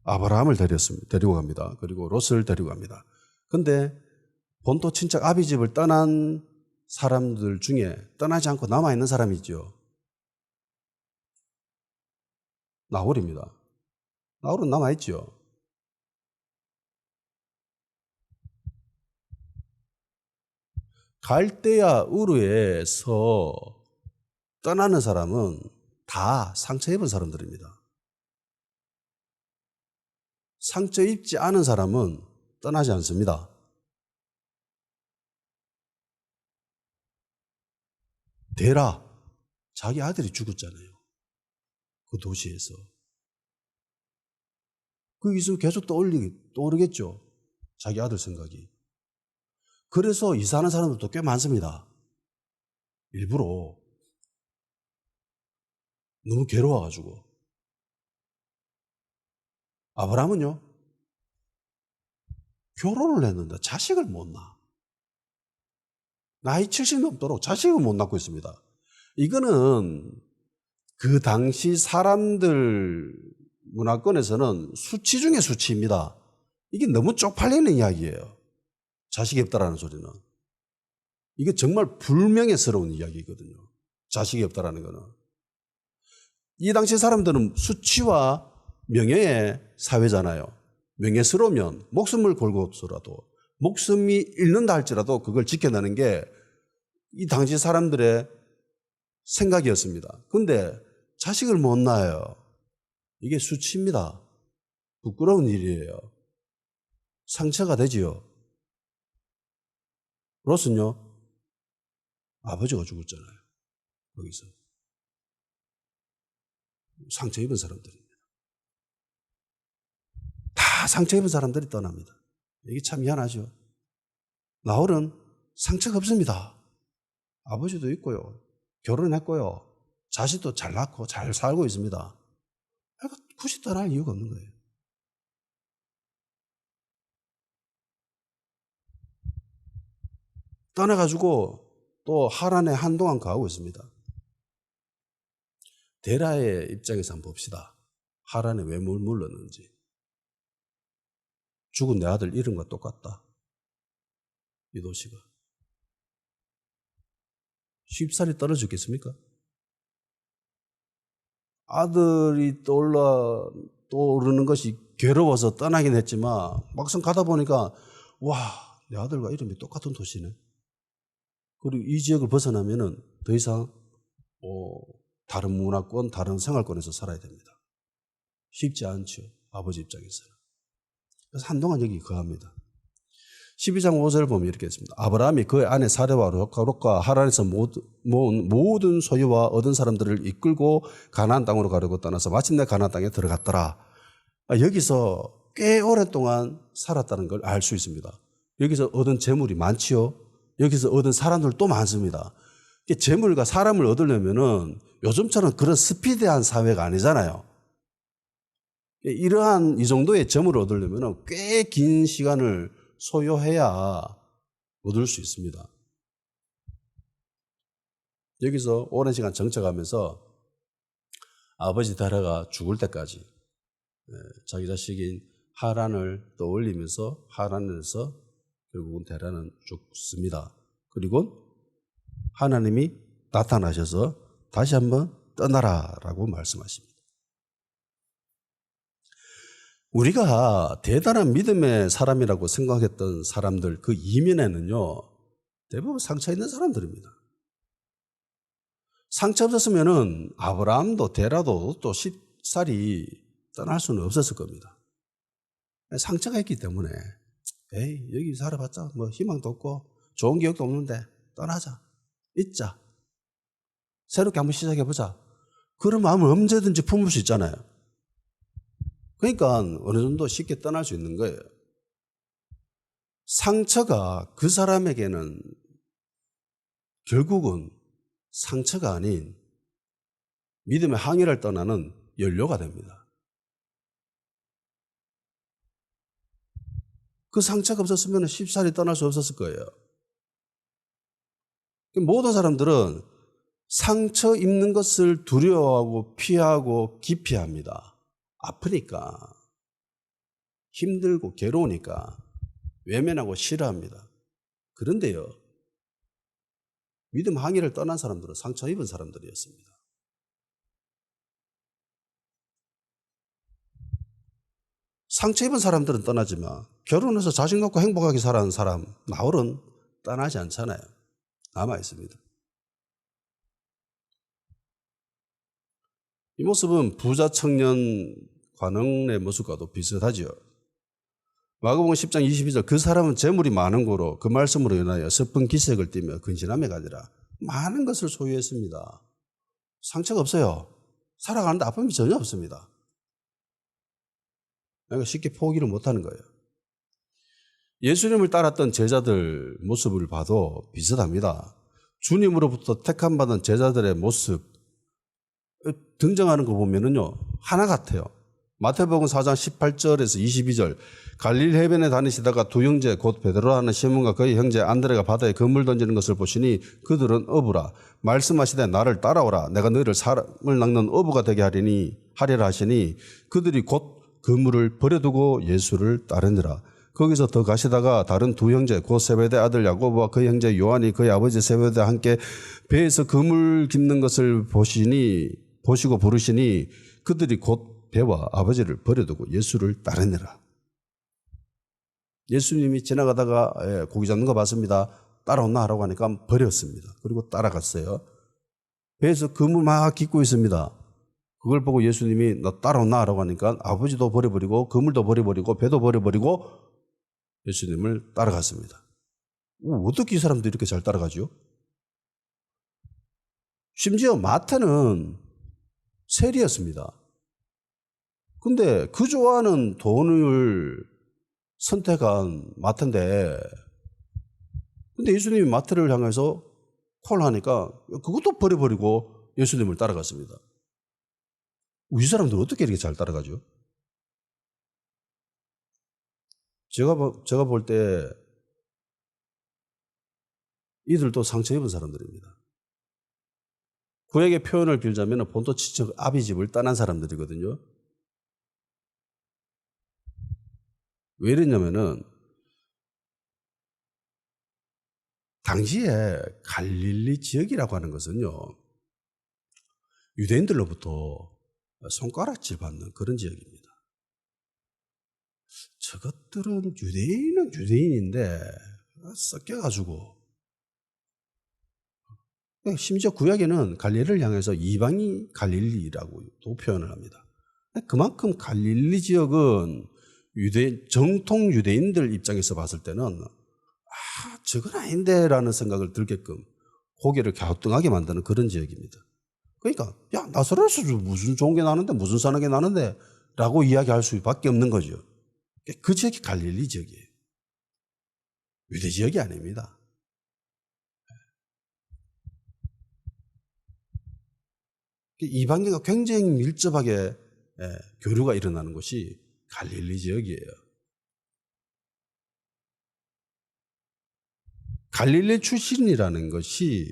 아브라함을 데리고 갑니다. 그리고 롯을 데리고 갑니다. 그런데 본토 친척 아비 집을 떠난 사람들 중에 떠나지 않고 남아있는 사람이 있죠. 나홀입니다. 나홀은 남아있죠. 갈대아 우르에서 떠나는 사람은 다 상처 입은 사람들입니다. 상처 입지 않은 사람은 떠나지 않습니다. 데라, 자기 아들이 죽었잖아요. 그 도시에서. 그 있으면 계속 떠오르겠죠. 자기 아들 생각이. 그래서 이사하는 사람들도 꽤 많습니다. 일부러 너무 괴로워가지고. 아브라함은요, 결혼을 했는데 자식을 못 낳아. 나이 70 넘도록 자식을 못 낳고 있습니다. 이거는 그 당시 사람들 문화권에서는 수치 중에 수치입니다. 이게 너무 쪽팔리는 이야기예요. 자식이 없다라는 소리는. 이게 정말 불명예스러운 이야기거든요. 자식이 없다라는 거는. 이 당시 사람들은 수치와 명예의 사회잖아요. 명예스러우면 목숨을 걸고서라도 목숨이 잃는다 할지라도 그걸 지켜내는 게 이 당시 사람들의 생각이었습니다. 그런데 자식을 못 낳아요. 이게 수치입니다. 부끄러운 일이에요. 상처가 되지요. 롯은요, 아버지가 죽었잖아요. 거기서. 상처 입은 사람들입니다. 다 상처 입은 사람들이 떠납니다. 이게 참 미안하죠. 나홀은 상처가 없습니다. 아버지도 있고요. 결혼했고요. 자식도 잘 낳고 잘 살고 있습니다. 그러니까 굳이 떠날 이유가 없는 거예요. 떠나가지고 또 하란에 한동안 가고 있습니다. 데라의 입장에서 한번 봅시다. 하란에 왜 물렀는지. 죽은 내 아들 이름과 똑같다. 이 도시가. 쉽사리 떨어졌겠습니까? 아들이 떠오르는 것이 괴로워서 떠나긴 했지만 막상 가다 보니까 와, 내 아들과 이름이 똑같은 도시네. 그리고 이 지역을 벗어나면은 더 이상 다른 문화권, 다른 생활권에서 살아야 됩니다. 쉽지 않죠. 아버지 입장에서는. 그래서 한동안 여기 거합니다. 12장 5절을 보면 이렇게 했습니다. 아브라함이 그의 아내 사레와 롯과 하란에서 모은 모든 소유와 얻은 사람들을 이끌고 가나안 땅으로 가려고 떠나서 마침내 가나안 땅에 들어갔더라. 여기서 꽤 오랫동안 살았다는 걸 알 수 있습니다. 여기서 얻은 재물이 많지요. 여기서 얻은 사람들도 많습니다. 재물과 사람을 얻으려면은 요즘처럼 그런 스피디한 사회가 아니잖아요. 이러한 이 정도의 재물을 얻으려면은 꽤 긴 시간을 소요해야 얻을 수 있습니다. 여기서 오랜 시간 정착하면서 아버지 데라가 죽을 때까지 자기 자식인 하란을 떠올리면서 하란에서 결국은 데라는 죽습니다. 그리고 하나님이 나타나셔서 다시 한번 떠나라라고 말씀하십니다. 우리가 대단한 믿음의 사람이라고 생각했던 사람들 그 이면에는요, 대부분 상처 있는 사람들입니다. 상처 없었으면은 아브라함도 데라도 또 쉽사리 떠날 수는 없었을 겁니다. 상처가 있기 때문에 여기 살아봤자 뭐 희망도 없고 좋은 기억도 없는데 떠나자, 잊자, 새롭게 한번 시작해보자. 그런 마음을 언제든지 품을 수 있잖아요. 그러니까 어느 정도 쉽게 떠날 수 있는 거예요. 상처가 그 사람에게는 결국은 상처가 아닌 믿음의 항해를 떠나는 연료가 됩니다. 그 상처가 없었으면 쉽사리 떠날 수 없었을 거예요. 모든 사람들은 상처 입는 것을 두려워하고 피하고 기피합니다. 아프니까, 힘들고 괴로우니까 외면하고 싫어합니다. 그런데요, 믿음 항해를 떠난 사람들은 상처 입은 사람들이었습니다. 상처 입은 사람들은 떠나지만 결혼해서 자식 놓고 행복하게 살아가는 사람, 나홀은 떠나지 않잖아요. 남아 있습니다. 이 모습은 부자 청년 관원의 모습과도 비슷하지요. 마가복음 10장 22절 그 사람은 재물이 많은 고로 그 말씀으로 인하여 슬픈 기색을 띠며 근신함에 가니라. 많은 것을 소유했습니다. 상처가 없어요. 살아가는데 아픔이 전혀 없습니다. 그러니까 쉽게 포기를 못하는 거예요. 예수님을 따랐던 제자들 모습을 봐도 비슷합니다. 주님으로부터 택함받은 제자들의 모습 등장하는 거 보면은요, 하나 같아요. 마태복음 4장 18절에서 22절 갈릴리 해변에 다니시다가 두 형제 곧 베드로라 하는 시몬과 그의 형제 안드레가 바다에 그물 던지는 것을 보시니 그들은 어부라 말씀하시되 나를 따라오라 내가 너희를 사람을 낚는 어부가 되게 하리라 하시니 그들이 곧 그물을 버려두고 예수를 따르니라. 거기서 더 가시다가 다른 두 형제, 곧 세베대 아들 야고보와 그 형제 요한이 그의 아버지 세베대와 함께 배에서 그물 깁는 것을 보시고 부르시니 그들이 곧 배와 아버지를 버려두고 예수를 따르니라. 예수님이 지나가다가 고기 잡는 거 봤습니다. 따라온나 하라고 하니까 버렸습니다. 그리고 따라갔어요. 배에서 그물 막 깃고 있습니다. 그걸 보고 예수님이 너 따라온나 하라고 하니까 아버지도 버려버리고 그물도 버려버리고 배도 버려버리고 예수님을 따라갔습니다. 어떻게 이 사람들이 이렇게 잘 따라가죠? 심지어 마태는 세리였습니다. 근데 그 좋아하는 돈을 선택한 마태인데, 근데 예수님이 마태를 향해서 콜 하니까 그것도 버려버리고 예수님을 따라갔습니다. 이 사람들 어떻게 이렇게 잘 따라가죠? 제가 볼 때 이들도 상처 입은 사람들입니다. 구약의 표현을 빌자면 본토 친척 아비집을 떠난 사람들이거든요. 왜 이랬냐면은 당시에 갈릴리 지역이라고 하는 것은요, 유대인들로부터 손가락질 받는 그런 지역입니다. 저것들은 유대인은 유대인인데 섞여가지고, 심지어 구약에는 갈릴리를 향해서 이방이 갈릴리라고도 표현을 합니다. 그만큼 갈릴리 지역은 정통 유대인들 입장에서 봤을 때는 저건 아닌데 라는 생각을 들게끔 고개를 갸우뚱하게 만드는 그런 지역입니다. 그러니까 야, 나사렛에서 무슨 좋은 게 나는데 무슨 선한 게 나는데 라고 이야기할 수밖에 없는 거죠. 그 지역이 갈릴리 지역이에요. 유대 지역이 아닙니다. 이방인과 굉장히 밀접하게 교류가 일어나는 곳이 갈릴리 지역이에요. 갈릴리 출신이라는 것이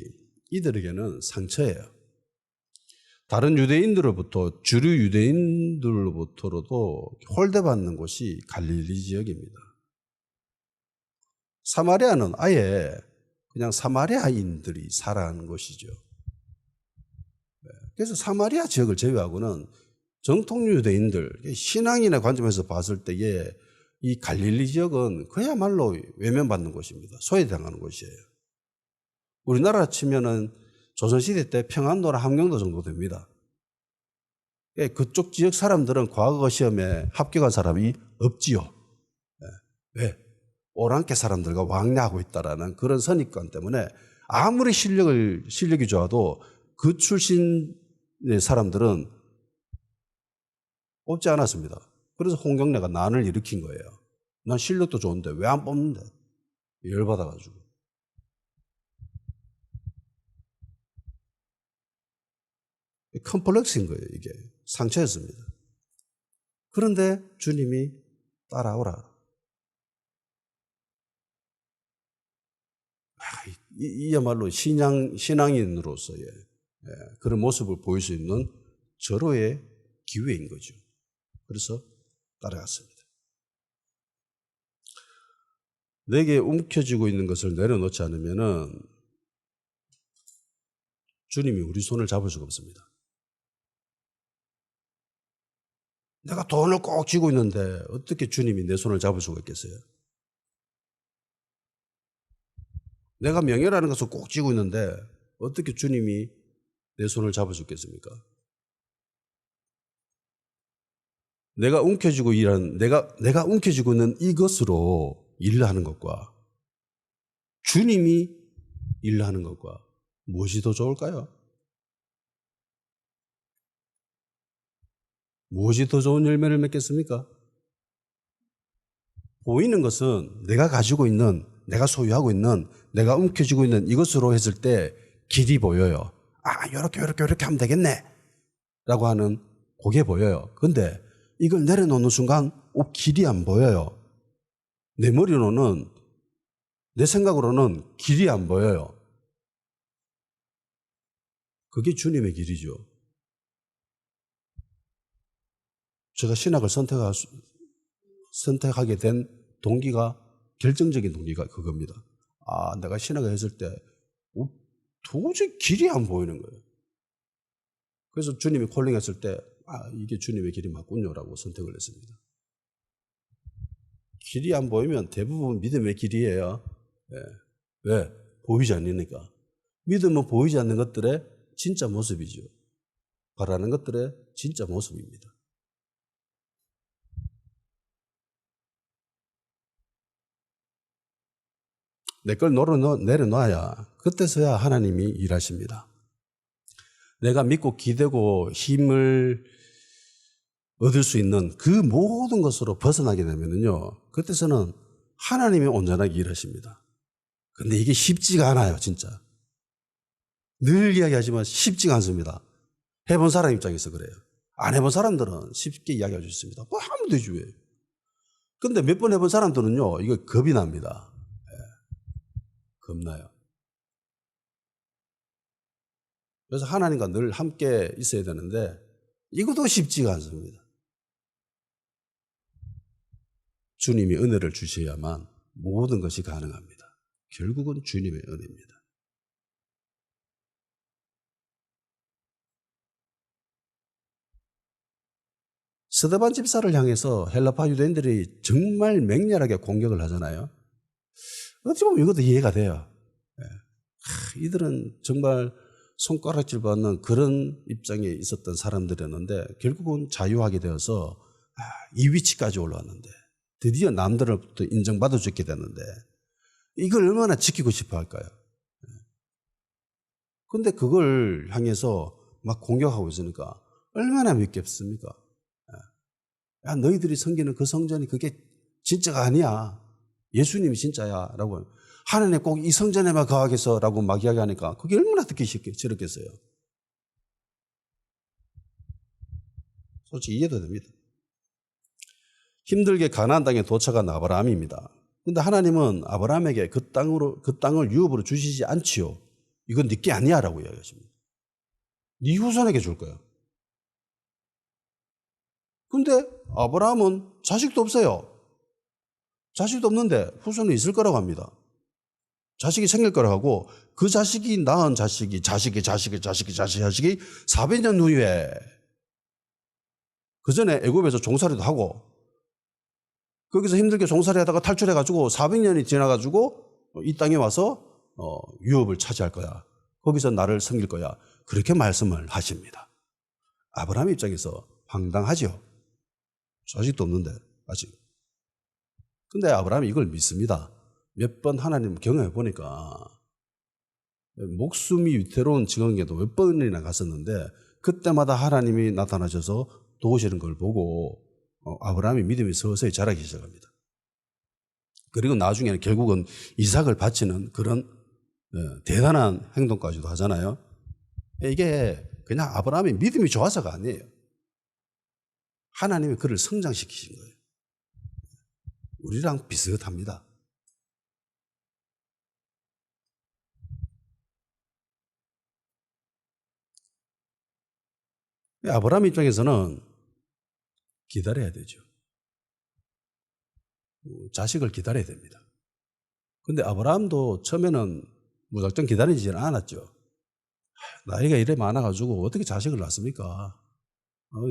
이들에게는 상처예요. 다른 유대인들로부터, 주류 유대인들로부터로도 홀대받는 곳이 갈릴리 지역입니다. 사마리아는 아예 그냥 사마리아인들이 살아가는 곳이죠. 그래서 사마리아 지역을 제외하고는 정통 유대인들, 신앙인의 관점에서 봤을 때에 이 갈릴리 지역은 그야말로 외면받는 곳입니다. 소외당하는 곳이에요. 우리나라 치면은 조선시대 때 평안도나 함경도 정도 됩니다. 그쪽 지역 사람들은 과거 시험에 합격한 사람이 없지요. 왜? 오랑캐 사람들과 왕래하고 있다라는 그런 선입관 때문에 아무리 실력이 좋아도 그 출신의 사람들은 뽑지 않았습니다. 그래서 홍경래가 난을 일으킨 거예요. 난 실력도 좋은데 왜 안 뽑는데? 열받아가지고. 컴플렉스인 거예요, 이게. 상처였습니다. 그런데 주님이 따라오라. 이야말로 신앙인으로서의 그런 모습을 보일 수 있는 절호의 기회인 거죠. 그래서 따라갔습니다. 내게 움켜쥐고 있는 것을 내려놓지 않으면은 주님이 우리 손을 잡을 수가 없습니다. 내가 돈을 꼭 쥐고 있는데 어떻게 주님이 내 손을 잡을 수가 있겠어요? 내가 명예라는 것을 꼭 쥐고 있는데 어떻게 주님이 내 손을 잡을 수 있겠습니까? 내가 움켜쥐고 있는 이것으로 일을 하는 것과 주님이 일을 하는 것과 무엇이 더 좋을까요? 무엇이 더 좋은 열매를 맺겠습니까? 보이는 것은 내가 가지고 있는, 내가 소유하고 있는, 내가 움켜쥐고 있는 이것으로 했을 때 길이 보여요. 요렇게 하면 되겠네 라고 하는 그게 보여요. 근데 이걸 내려놓는 순간 길이 안 보여요. 내 머리로는, 내 생각으로는 길이 안 보여요. 그게 주님의 길이죠. 제가 신학을 선택하게 된 동기가, 결정적인 동기가 그겁니다. 내가 신학을 했을 때 도저히 길이 안 보이는 거예요. 그래서 주님이 콜링했을 때 이게 주님의 길이 맞군요라고 선택을 했습니다. 길이 안 보이면 대부분 믿음의 길이에요. 네. 왜? 보이지 않으니까. 믿음은 보이지 않는 것들의 진짜 모습이죠. 바라는 것들의 진짜 모습입니다. 내 걸 내려놔야 그때서야 하나님이 일하십니다. 내가 믿고 기대고 힘을 얻을 수 있는 그 모든 것으로 벗어나게 되면요, 그때서는 하나님이 온전하게 일하십니다. 근데 이게 쉽지가 않아요, 진짜. 늘 이야기하지만 쉽지가 않습니다. 해본 사람 입장에서 그래요. 안 해본 사람들은 쉽게 이야기할 수 있습니다. 뭐 하면 되지 왜. 근데 몇 번 해본 사람들은요, 이거 겁이 납니다. 겁나요. 그래서 하나님과 늘 함께 있어야 되는데 이것도 쉽지가 않습니다. 주님이 은혜를 주셔야만 모든 것이 가능합니다. 결국은 주님의 은혜입니다. 스데반 집사를 향해서 헬라파 유대인들이 정말 맹렬하게 공격을 하잖아요. 어찌 보면 이것도 이해가 돼요. 이들은 정말 손가락질 받는 그런 입장에 있었던 사람들이었는데 결국은 자유하게 되어서 이 위치까지 올라왔는데 드디어 남들로부터 인정받아 주게 됐는데 이걸 얼마나 지키고 싶어 할까요? 근데 그걸 향해서 막 공격하고 있으니까 얼마나 믿겠습니까? 야, 너희들이 섬기는 그 성전이 그게 진짜가 아니야. 예수님이 진짜야. 라고. 하나님 꼭 이 성전에만 거하겠어. 라고 막 이야기하니까 그게 얼마나 듣기 싫었겠어요. 솔직히 이해도 됩니다. 힘들게 가나안 땅에 도착한 아브라함입니다. 근데 하나님은 아브라함에게 그 땅을 유업으로 주시지 않지요. 이건 네게 아니야. 라고 이야기하십니다. 네 후손에게 줄 거야. 근데 아브라함은 자식도 없어요. 자식도 없는데 후손은 있을 거라고 합니다. 자식이 생길 거라고 하고 그 자식이 낳은 자식이 400년 후에 그 전에 애굽에서 종살이도 하고 거기서 힘들게 종살이 하다가 탈출해가지고 400년이 지나가지고 이 땅에 와서 유업을 차지할 거야. 거기서 나를 섬길 거야. 그렇게 말씀을 하십니다. 아브라함 입장에서 황당하죠. 자식도 없는데 아직. 근데 아브라함이 이걸 믿습니다. 몇 번 하나님 경험해 보니까 목숨이 위태로운 지경에도 몇 번이나 갔었는데 그때마다 하나님이 나타나셔서 도우시는 걸 보고 아브라함이 믿음이 서서히 자라기 시작합니다. 그리고 나중에는 결국은 이삭을 바치는 그런 대단한 행동까지도 하잖아요. 이게 그냥 아브라함이 믿음이 좋아서가 아니에요. 하나님이 그를 성장시키신 거예요. 우리랑 비슷합니다. 아브라함 입장에서는 기다려야 되죠. 자식을 기다려야 됩니다. 근데 아브라함도 처음에는 무작정 기다리지는 않았죠. 나이가 이래 많아가지고 어떻게 자식을 낳습니까?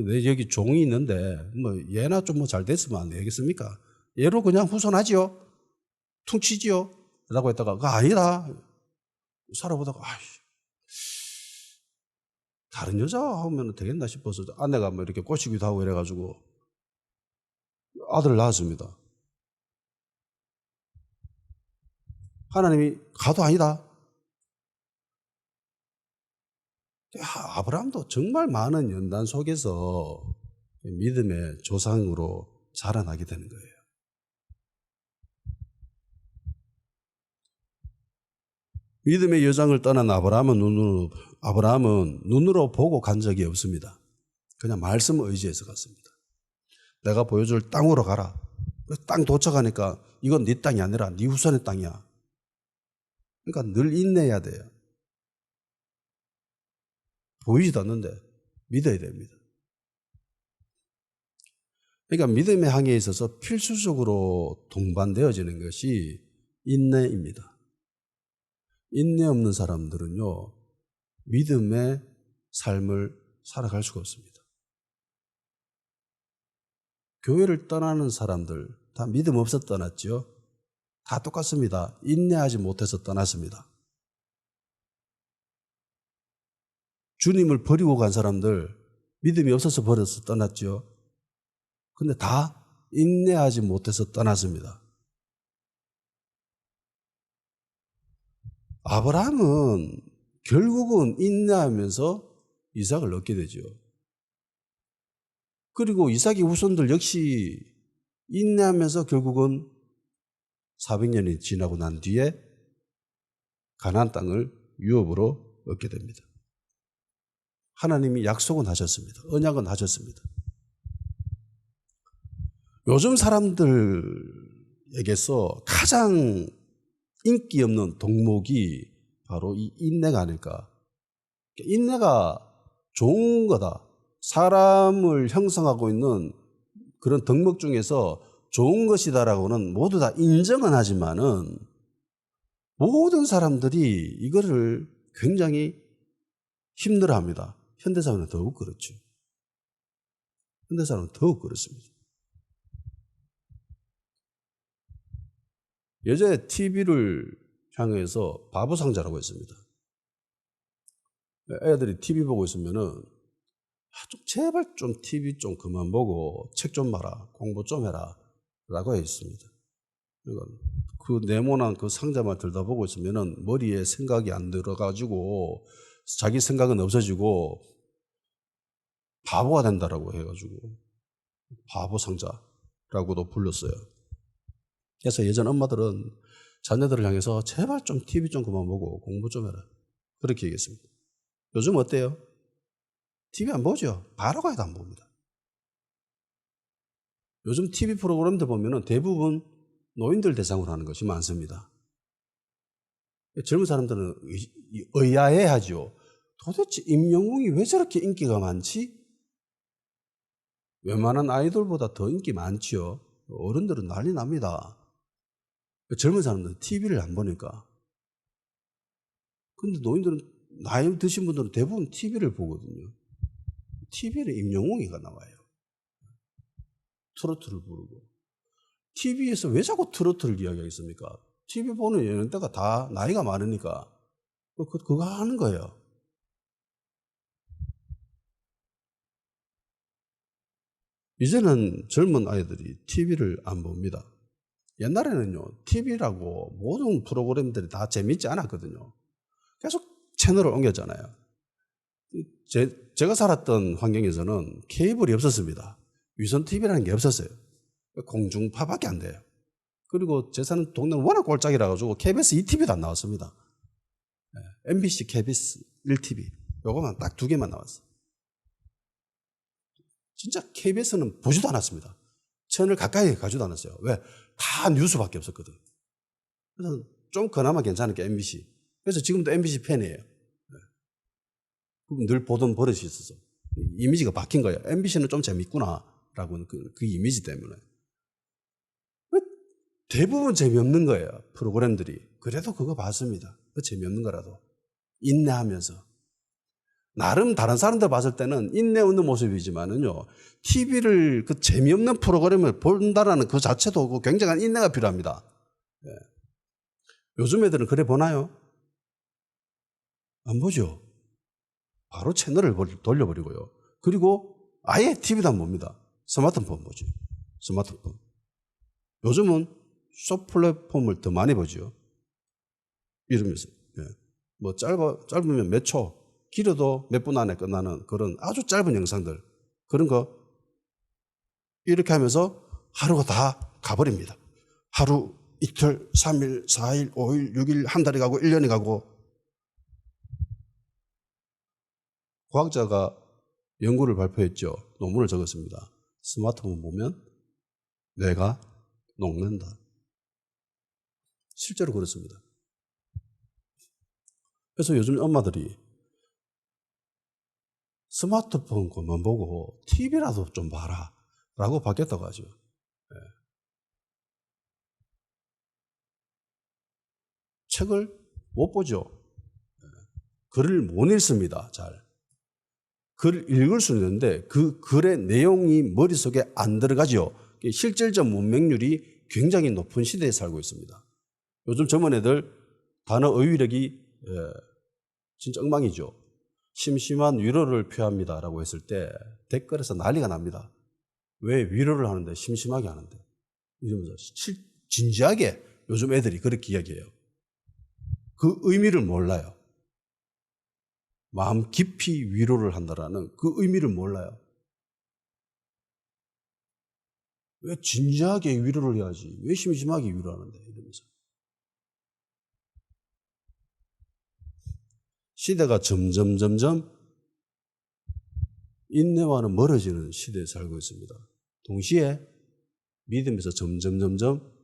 내 여기 종이 있는데 뭐 얘나 좀 뭐 잘 됐으면 안 되겠습니까? 얘로 그냥 후손하지요. 퉁치지요. 라고 했다가 그거 아니다. 살아보다가 다른 여자 하면 되겠나 싶어서 아내가 뭐 이렇게 꼬시기도 하고 이래가지고 아들을 낳았습니다. 하나님이 가도 아니다. 아브라함도 정말 많은 연단 속에서 믿음의 조상으로 자라나게 되는 거예요. 믿음의 여정을 떠난 아브라함은 눈으로 보고 간 적이 없습니다. 그냥 말씀 의지해서 갔습니다. 내가 보여줄 땅으로 가라. 땅 도착하니까 이건 네 땅이 아니라 네 후손의 땅이야. 그러니까 늘 인내해야 돼요. 보이지도 않는데 믿어야 됩니다. 그러니까 믿음의 항해에 있어서 필수적으로 동반되어지는 것이 인내입니다. 인내 없는 사람들은요, 믿음의 삶을 살아갈 수가 없습니다. 교회를 떠나는 사람들 다 믿음 없어 떠났죠. 다 똑같습니다. 인내하지 못해서 떠났습니다. 주님을 버리고 간 사람들 믿음이 없어서 버려서 떠났죠. 근데 다 인내하지 못해서 떠났습니다. 아브라함은 결국은 인내하면서 이삭을 얻게 되죠. 그리고 이삭의 후손들 역시 인내하면서 결국은 400년이 지나고 난 뒤에 가나안 땅을 유업으로 얻게 됩니다. 하나님이 약속은 하셨습니다. 언약은 하셨습니다. 요즘 사람들에게서 가장 인기 없는 덕목이 바로 이 인내가 아닐까. 인내가 좋은 거다. 사람을 형성하고 있는 그런 덕목 중에서 좋은 것이다라고는 모두 다 인정은 하지만은 모든 사람들이 이거를 굉장히 힘들어합니다. 현대사회는 더욱 그렇죠. 현대사회는 더욱 그렇습니다. 예전에 TV를 향해서 바보상자라고 했습니다. 애들이 TV 보고 있으면은 제발 좀 TV 좀 그만 보고 책 좀 봐라, 공부 좀 해라 라고 했습니다. 그 네모난 그 상자만 들여다보고 있으면은 머리에 생각이 안 들어가지고 자기 생각은 없어지고 바보가 된다라고 해가지고 바보상자라고도 불렀어요. 그래서 예전 엄마들은 자녀들을 향해서 제발 좀 TV 좀 그만 보고 공부 좀 해라 그렇게 얘기했습니다. 요즘 어때요? TV 안 보죠? 바로 가야도 안 봅니다. 요즘 TV 프로그램들 보면은 대부분 노인들 대상으로 하는 것이 많습니다. 젊은 사람들은 의아해하죠. 도대체 임영웅이 왜 저렇게 인기가 많지? 웬만한 아이돌보다 더 인기 많지요. 어른들은 난리 납니다. 젊은 사람들은 TV를 안 보니까. 근데 노인들은 나이 드신 분들은 대부분 TV를 보거든요. TV에 임영웅이가 나와요. 트로트를 부르고. TV에서 왜 자꾸 트로트를 이야기하겠습니까? TV 보는 연령대가 다 나이가 많으니까 그거 하는 거예요. 이제는 젊은 아이들이 TV를 안 봅니다. 옛날에는요, TV라고 모든 프로그램들이 다 재밌지 않았거든요. 계속 채널을 옮겼잖아요. 제가 살았던 환경에서는 케이블이 없었습니다. 위성 TV라는 게 없었어요. 공중파밖에 안 돼요. 그리고 제 사는 동네는 워낙 꼴짝이라 가지고 KBS 2TV도 안 나왔습니다. MBC, KBS 1TV 요거만 딱 두 개만 나왔어요. 진짜 KBS는 보지도 않았습니다. 채널 가까이 가지도 않았어요. 왜? 다 뉴스밖에 없었거든. 그래서 좀 그나마 괜찮은 게 MBC. 그래서 지금도 MBC 팬이에요. 늘 보던 버릇이 있어서 이미지가 바뀐 거예요. MBC는 좀 재밌구나라고 그 이미지 때문에. 대부분 재미없는 거예요. 프로그램들이. 그래도 그거 봤습니다. 그 재미없는 거라도. 인내하면서. 나름 다른 사람들 봤을 때는 인내 없는 모습이지만은요, TV를 그 재미없는 프로그램을 본다라는 그 자체도 굉장한 인내가 필요합니다. 예. 요즘 애들은 그래 보나요? 안 보죠. 바로 채널을 돌려버리고요. 그리고 아예 TV도 안 봅니다. 스마트폰 보죠. 스마트폰. 요즘은 쇼 플랫폼을 더 많이 보죠. 이러면서. 예. 뭐 짧으면 몇 초, 길어도 몇 분 안에 끝나는 그런 아주 짧은 영상들. 그런 거 이렇게 하면서 하루가 다 가버립니다. 하루, 이틀, 3일, 4일, 5일, 6일, 한 달이 가고 1년이 가고. 과학자가 연구를 발표했죠. 논문을 적었습니다. 스마트폰 보면 뇌가 녹는다. 실제로 그렇습니다. 그래서 요즘 엄마들이 스마트폰 그만 보고 TV라도 좀 봐라 라고 바뀌었다고 하죠. 예. 책을 못 보죠. 예. 글을 못 읽습니다. 잘. 글을 읽을 수는 있는데 그 글의 내용이 머릿속에 안 들어가죠. 실질적 문맹률이 굉장히 높은 시대에 살고 있습니다. 요즘 젊은 애들 단어 어휘력이 진짜 엉망이죠. 심심한 위로를 표합니다라고 했을 때 댓글에서 난리가 납니다. 왜 위로를 하는데 심심하게 하는데 이러면서 진지하게 요즘 애들이 그렇게 이야기해요. 그 의미를 몰라요. 마음 깊이 위로를 한다라는 그 의미를 몰라요. 왜 진지하게 위로를 해야지? 왜 심심하게 위로하는데? 이러면서. 시대가 점점 인내와는 멀어지는 시대에 살고 있습니다. 동시에 믿음에서 점점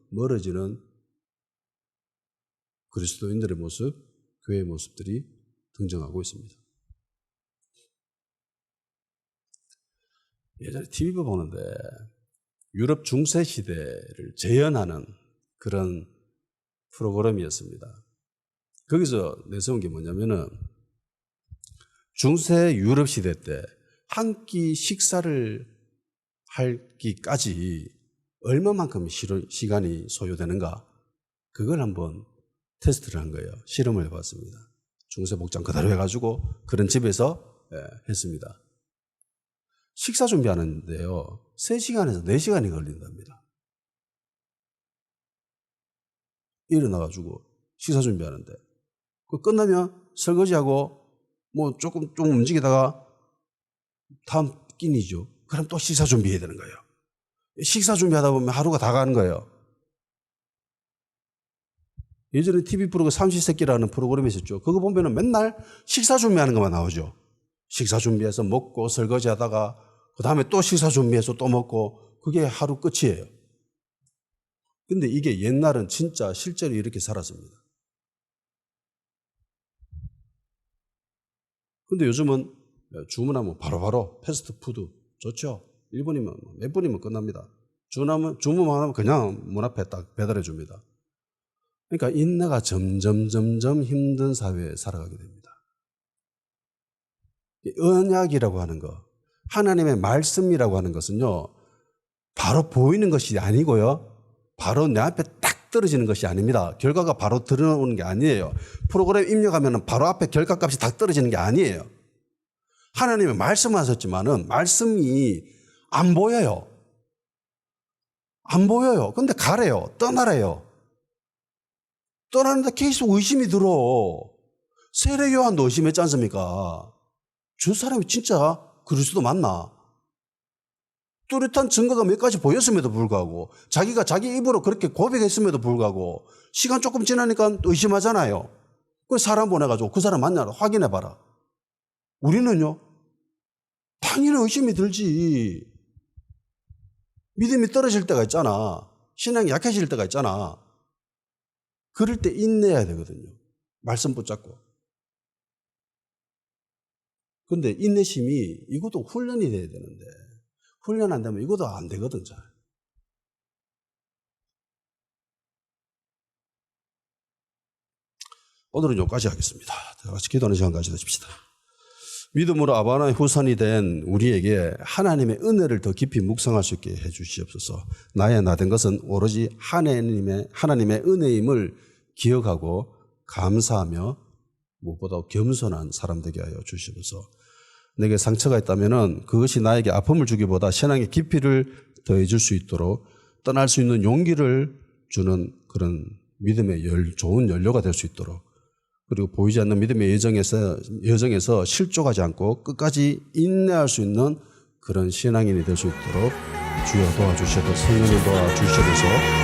멀어지는 그리스도인들의 모습, 교회의 모습들이 등장하고 있습니다. 예전에 TV를 보는데 유럽 중세 시대를 재현하는 그런 프로그램이었습니다. 거기서 내세운 게 뭐냐면은 중세 유럽 시대 때 한 끼 식사를 하기까지 얼마만큼 시간이 소요되는가 그걸 한번 테스트를 한 거예요. 실험을 해봤습니다. 중세 복장 그대로 해가지고 그런 집에서 했습니다. 식사 준비하는데요. 3시간에서 4시간이 걸린답니다. 일어나가지고 식사 준비하는데 그 끝나면 설거지하고 뭐 조금 움직이다가 다음 끼니죠. 그럼 또 식사 준비해야 되는 거예요. 식사 준비하다 보면 하루가 다 가는 거예요. 예전에 TV 프로그램 삼시세끼라는 프로그램이 있었죠. 그거 보면은 맨날 식사 준비하는 것만 나오죠. 식사 준비해서 먹고 설거지하다가 그 다음에 또 식사 준비해서 또 먹고 그게 하루 끝이에요. 근데 이게 옛날은 진짜 실제로 이렇게 살았습니다. 근데 요즘은 주문하면 바로바로 패스트푸드 좋죠. 1분이면 몇 분이면 끝납니다. 주문만 하면 그냥 문 앞에 딱 배달해 줍니다. 그러니까 인내가 점점 힘든 사회에 살아가게 됩니다. 언약이라고 하는 거, 하나님의 말씀이라고 하는 것은요, 바로 보이는 것이 아니고요, 바로 내 앞에 딱 떨어지는 것이 아닙니다. 결과가 바로 드러나오는 게 아니에요. 프로그램 입력하면 바로 앞에 결과값이 딱 떨어지는 게 아니에요. 하나님의 말씀을 하셨지만은 말씀이 안 보여요. 안 보여요. 근데 가래요. 떠나래요. 떠나는데 계속 의심이 들어. 세례 요한도 의심했지 않습니까? 저 사람이 진짜 그리스도 맞나? 뚜렷한 증거가 몇 가지 보였음에도 불구하고 자기가 자기 입으로 그렇게 고백했음에도 불구하고 시간 조금 지나니까 또 의심하잖아요. 그래서 사람 보내가지고 그 사람 맞냐고 확인해봐라. 우리는요, 당연히 의심이 들지. 믿음이 떨어질 때가 있잖아. 신앙이 약해질 때가 있잖아. 그럴 때 인내해야 되거든요. 말씀 붙잡고. 근데 인내심이 이것도 훈련이 돼야 되는데 훈련 안 되면 이것도 안 되거든 잘. 오늘은 여기까지 하겠습니다. 다 같이 기도하는 시간 가지십시다. 믿음으로 아브라함의 후손이 된 우리에게 하나님의 은혜를 더 깊이 묵상할 수 있게 해 주시옵소서. 나의 나 된 것은 오로지 하나님의 은혜임을 기억하고 감사하며 무엇보다 겸손한 사람 되게 하여 주시옵소서. 내게 상처가 있다면 그것이 나에게 아픔을 주기보다 신앙의 깊이를 더해 줄 수 있도록 떠날 수 있는 용기를 주는 그런 믿음의 좋은 연료가 될 수 있도록, 그리고 보이지 않는 믿음의 여정에서 실족하지 않고 끝까지 인내할 수 있는 그런 신앙인이 될 수 있도록 주여 도와주셔서, 성령님 도와주셔서